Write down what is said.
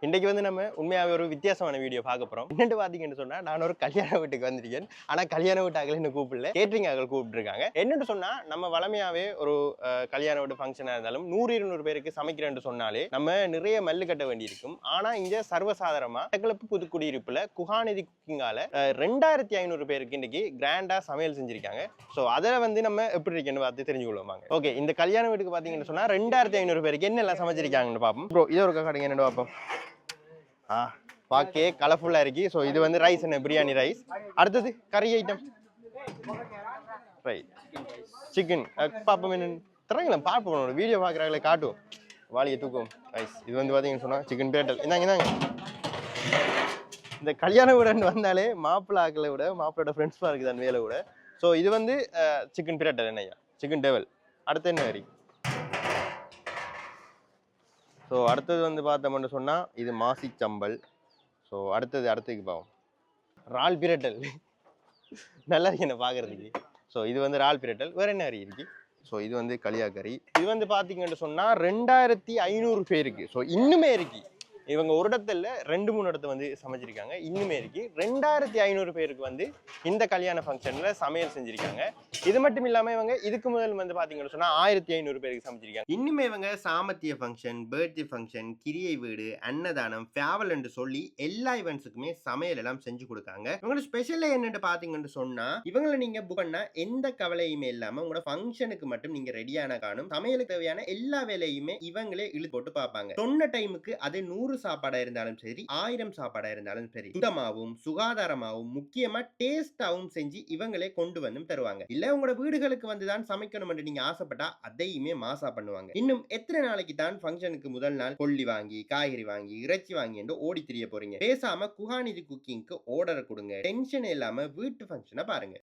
இன்னைக்கு வந்து நம்ம உண்மையாகவே ஒரு வித்தியாசமான வீடியோ பார்க்க போறோம். என்னென்னு பார்த்தீங்கன்னு சொன்னா நான் ஒரு கல்யாண வீட்டுக்கு வந்திருக்கேன். ஆனா கல்யாண வீட்டாக்கள் என்ன கூப்பிடல, கேட்டரிங் ஆக்கள் கூப்பிட்டுருக்காங்க. என்னன்னு சொன்னா நம்ம வளமையாவே ஒரு கல்யாண வீட்டு ஃபங்க்ஷனா இருந்தாலும் 100-200 பேருக்கு சமைக்கிறேன்னு சொன்னாலே நம்ம நிறைய மல்லு கட்ட வேண்டியிருக்கும். ஆனா இங்க சர்வசாதாரணமா மட்டக்களப்பு புதுக்குடியிருப்புல குஹாநிதி குக்கிங்கால 2500 பேருக்கு இன்னைக்கு கிராண்டா சமையல் செஞ்சிருக்காங்க. ஸோ அதை வந்து நம்ம எப்படி இருக்குன்னு பார்த்து தெரிஞ்சுக்கொள்வாங்க. ஓகே, இந்த கல்யாண வீட்டுக்கு பார்த்தீங்கன்னு சொன்னா 2500 பேருக்கு என்னெல்லாம் சமைச்சிருக்காங்கன்னு பார்ப்போம். ப்ரோ இது ஒரு கடைங்க என்னென்னு பார்ப்போம். பார்க்கே கலர்ஃபுல்லாக இருக்கு. ஸோ இது வந்து ரைஸ் என்ன பிரியாணி ரைஸ். அடுத்தது கறி ஐட்டம் ரைட் சிக்கன் பார்ப்போம். என்ன தரங்களா பார்ப்போம், வீடியோ பார்க்குறாங்களே காட்டும் வாளியை தூக்கும் ரைஸ். இது வந்து பார்த்தீங்கன்னு சொன்னால் சிக்கன் பேட்டல். இந்தாங்க இந்த கல்யாண வீடுன்னு வந்தாலே மாப்பிள்ளை ஆக்களை விட மாப்பிள்ளோட ஃப்ரெண்ட்ஸ்லாம் இருக்குது அந்த வேலை விட. ஸோ இது வந்து சிக்கன் பிரட்டல் என்னையா சிக்கன் டேவல். அடுத்து என்ன கறி. ஸோ அடுத்தது வந்து பார்த்தோம்னு சொன்னால் இது மாசி சம்பல். ஸோ அடுத்ததுக்கு பாவம் ரால் பிரட்டல். நல்லா இருக்கு என்ன பார்க்குறதுக்கு. ஸோ இது வந்து ரால் பிரட்டல். வேறு என்ன கறி இருக்கு. ஸோ இது வந்து களியாக்கறி. இது வந்து பார்த்தீங்கன்னு சொன்னால் 2500 பேருக்கு. ஸோ இன்னுமே இருக்கு. இவங்க ஒரு இடத்துல 2-3 இடத்த வந்து சமைச்சிருக்காங்க. இன்னுமே இருக்கு. 2500 பேருக்கு வந்து இந்த கல்யாண ஃபங்க்ஷன்ல சமையல் செஞ்சிருக்காங்க. இது மட்டும் இல்லாம இவங்க இதுக்கு முதல் வந்து பாத்தீங்கன்னு சொன்னா 1500 பேருக்கு சமைச்சிருக்காங்க. இன்னுமே இவங்க சாமத்திய ஃபங்க்ஷன், பர்த்டே ஃபங்க்ஷன், கிரியை வீடு, அன்னதானம், ஃபேவல் என்று சொல்லி எல்லா ஈவெண்ட்ஸுக்குமே சமையல் எல்லாம் செஞ்சு கொடுக்காங்க. இவங்களோட ஸ்பெஷல் என்னன்னு பாத்தீங்கன்னு சொன்னா இவங்களை நீங்க புக் பண்ணா எந்த கவலையுமே இல்லாம உங்களோட ஃபங்க்ஷனுக்கு மட்டும் நீங்க ரெடியான காணும் சமையலுக்கு தேவையான எல்லா வேலையுமே இவங்களே இழுத்து போட்டு பார்ப்பாங்க. சொன்ன டைமுக்கு அது 100 சாப்பாடா இருந்தாலும் சரி, 1000 சாப்பாடா இருந்தாலும் சரி, சுத்தமாவும் சுகாதாரமாவும் முக்கியமா டேஸ்டாவும் செஞ்சு இவங்களே கொண்டு வந்து தருவாங்க. இல்ல உங்களோட வீடுகளுக்கு வந்துதான் சமைக்கணும் என்று நீங்க ஆசைப்பட்டா அதையுமே மாசா பண்ணுவாங்க. இன்னும் எத்தனை நாளைக்கு தான் ஃபங்க்ஷனுக்கு முதல் நாள் கொள்ளி வாங்கி, காய்கறி வாங்கி, இறைச்சி வாங்கி என்று ஓடி திரிய போறீங்க. பேசாம குஹாநிதி குக்கிங்க்கு ஆர்டர் கொடுங்க. டென்ஷன் இல்லாம வீட்டு ஃபங்க்ஷனை பாருங்க.